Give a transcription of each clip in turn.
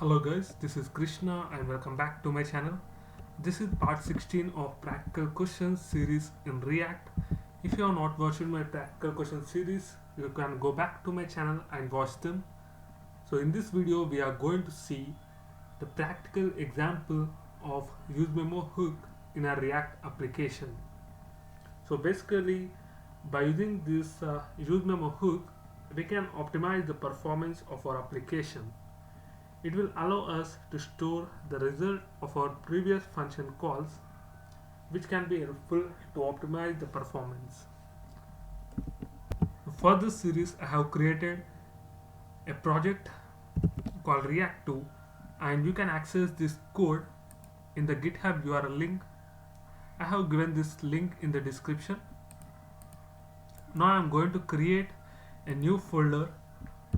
Hello guys, this is Krishna and welcome back to my channel. This is part 16 of practical questions series in React. If you have not watched my practical questions series, you can go back to my channel and watch them. So in this video we are going to see the practical example of use memo hook in a React application. So basically by using this use memo hook we can optimize the performance of our application. It will allow us to store the result of our previous function calls, which can be helpful to optimize the performance. For this series, I have created a project called React2, and you can access this code in the GitHub URL link. I have given this link in the description. Now I am going to create a new folder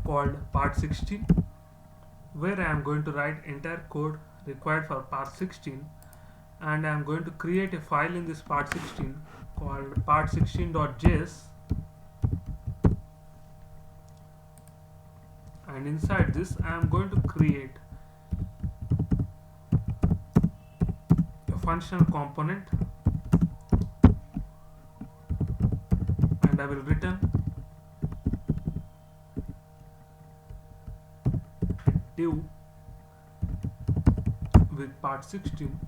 called part 16 where I am going to write entire code required for part 16, and I am going to create a file in this part 16 called part16.js, and inside this I am going to create a functional component, and I will return div with part 16,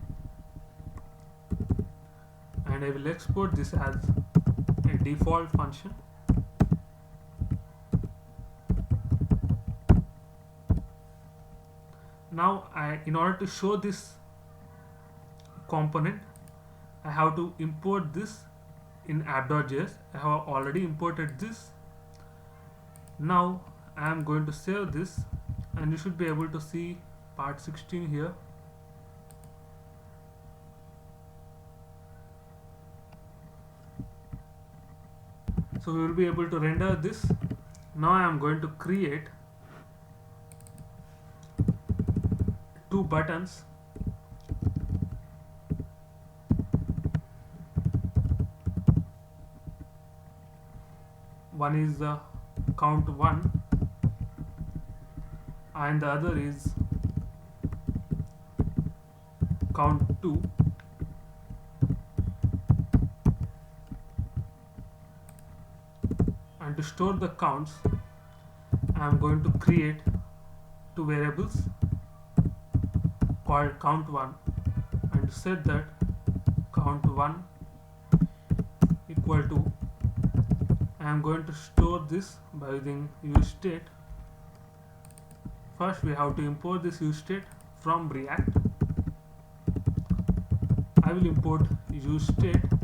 and I will export this as a default function. Now in order to show this component, I have to import this in app.js. I have already imported this. Now I am going to save this, and you should be able to see part 16 here. So we will be able to render this. Now I am going to create two buttons. One is the count 1 and the other is count 2. And to store the counts, I am going to create two variables called count1, and to set that count1 equal to, I am going to store this by using useState. First we have to import this useState from React. I will import useState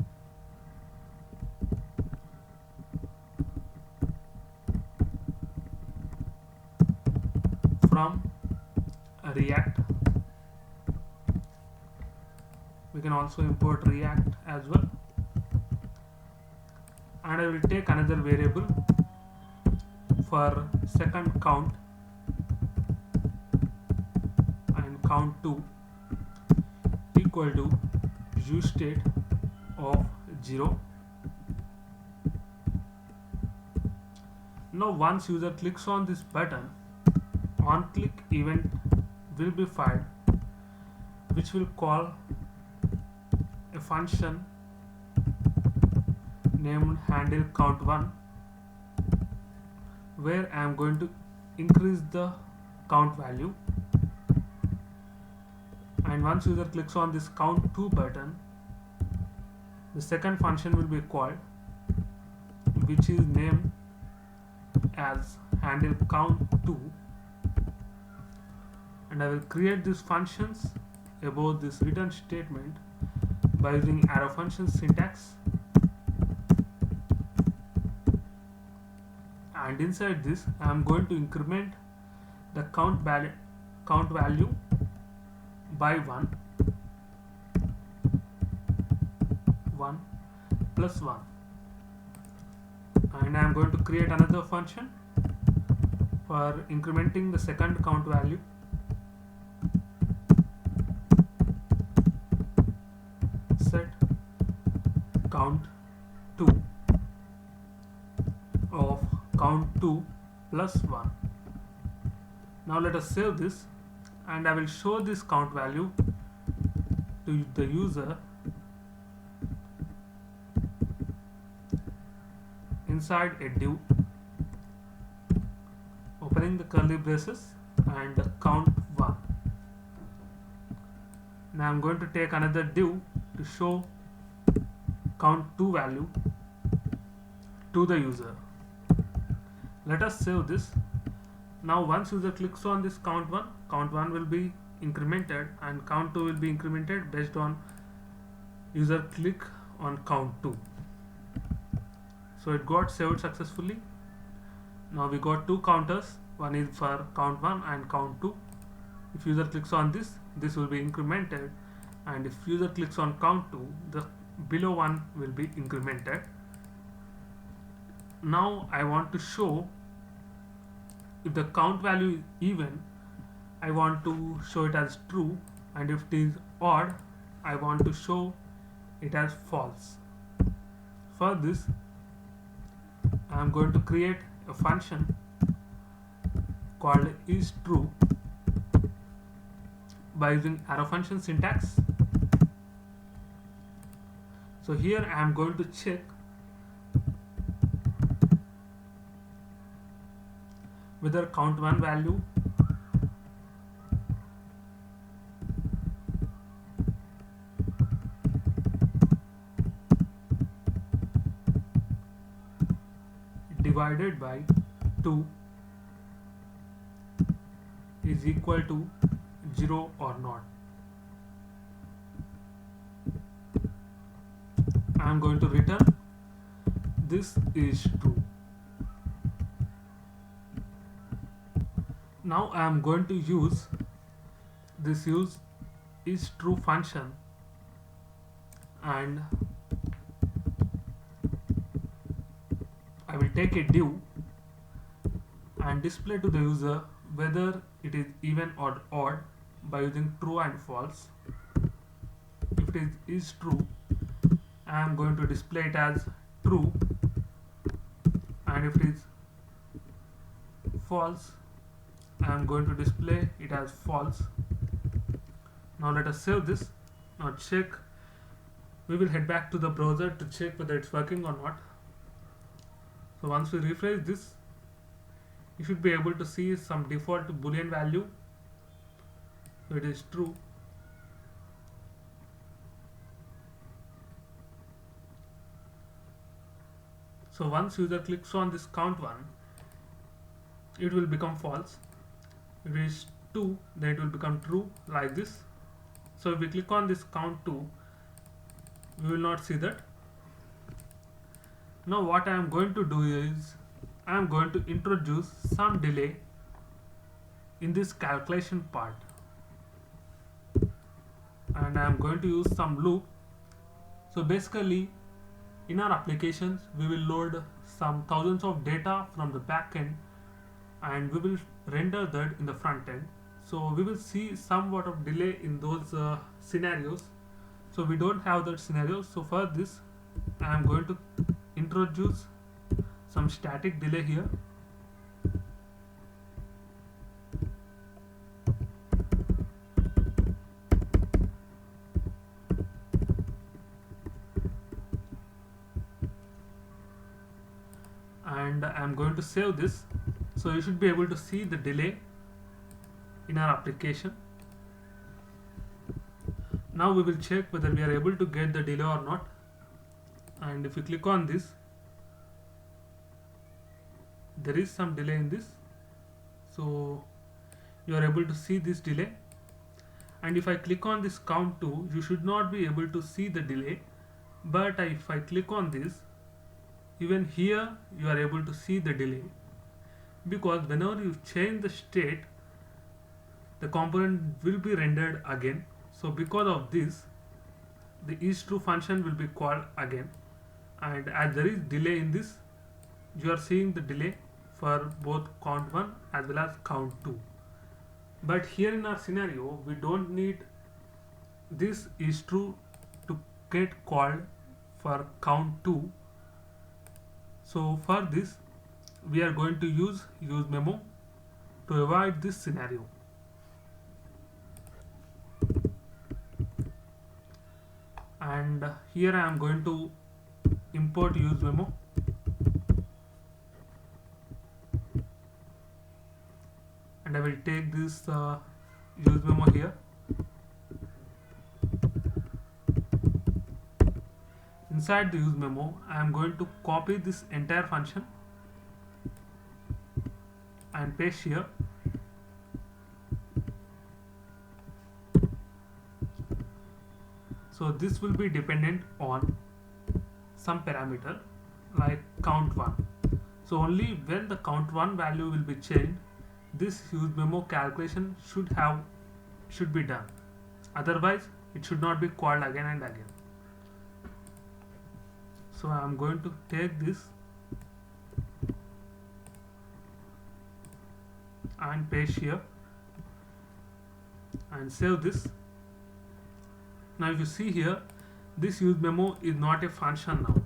from React. We can also import React as well, and I will take another variable for second count and count2 equal to useState of 0. Now once user clicks on this button, onClick event will be fired, which will call a function named handle count1, where I am going to increase the count value. And once user clicks on this count2 button, the second function will be called, which is named as handle count2, and I will create these functions above this return statement by using arrow function syntax. And inside this I am going to increment the count value by 1 plus 1, and I am going to create another function for incrementing the second count value. Set count2 of count2 plus 1. Now let us save this and I will show this count value to the user inside a div, opening the curly braces and count 1. Now I'm going to take another div to show count 2 value to the user. Let us save this. Now once user clicks on this count 1 will be incremented and count 2 will be incremented based on user click on count 2. So it got saved successfully. Now we got two counters, one is for count 1 and count 2. If user clicks on this, this will be incremented, and if user clicks on count 2, the below one will be incremented. Now I want to show if the count value is even, I want to show it as true, and if it is odd, I want to show it as false. For this, I am going to create a function called isTrue by using arrow function syntax. So here I am going to check whether count 1 value divided by 2 is equal to 0 or not. I am going to return this is true. Now I am going to use this use is true function, and I will take a div and display to the user whether it is even or odd by using true and false. If it is true, I am going to display it as true, and if it is false, I am going to display it as false. Now let us save this. Now check. We will head back to the browser to check whether it's working or not. So once we refresh this, you should be able to see some default boolean value. So it is true. So once user clicks on this count 1, it will become false. If it is 2, then it will become true, like this. So if we click on this count 2, we will not see that. Now what I am going to do is, I am going to introduce some delay in this calculation part, and I am going to use some loop. So basically, in our applications, we will load some thousands of data from the back end, and we will render that in the front end. So we will see somewhat of delay in those scenarios. So we don't have that scenario. So for this, I am going to introduce some static delay here. And I am going to save this. So you should be able to see the delay in our application. Now we will check whether we are able to get the delay or not. And if you click on this, there is some delay in this. So you are able to see this delay. And if I click on this count 2, you should not be able to see the delay. But if I click on this, even here you are able to see the delay, because whenever you change the state, the component will be rendered again. So because of this, the isTrue function will be called again, and as there is delay in this, you are seeing the delay for both count 1 as well as count 2. But here in our scenario, we don't need this isTrue to get called for count 2. So for this, we are going to use memo to avoid this scenario. and here I am going to import use memo, and I will take this use memo here. Inside the use memo, I am going to copy this entire function and paste here. So this will be dependent on some parameter like count1. So only when the count1 value will be changed, this use memo calculation should be done. Otherwise, it should not be called again and again. So I am going to take this and paste here and save this. Now if you see here, this use memo is not a function now.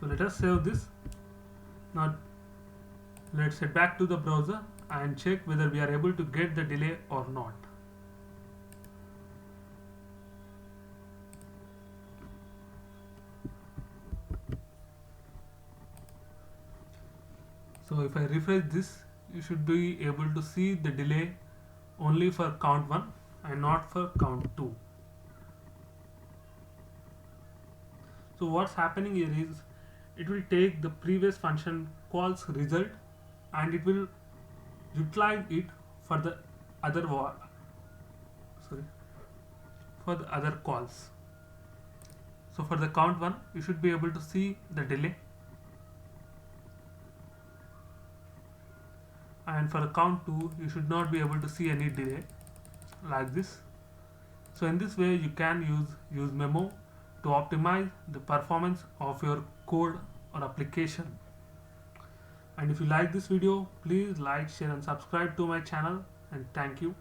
So let us save this. Now let's head back to the browser and check whether we are able to get the delay or not. So if I refresh this, you should be able to see the delay only for count 1 and not for count 2. So what's happening here is it will take the previous function calls result and it will utilize it for the other other calls. So for the count 1, you should be able to see the delay, and for the count 2, you should not be able to see any delay like this. So in this way, you can use memo to optimize the performance of your code or application. And if you like this video, please like, share and subscribe to my channel, and thank you.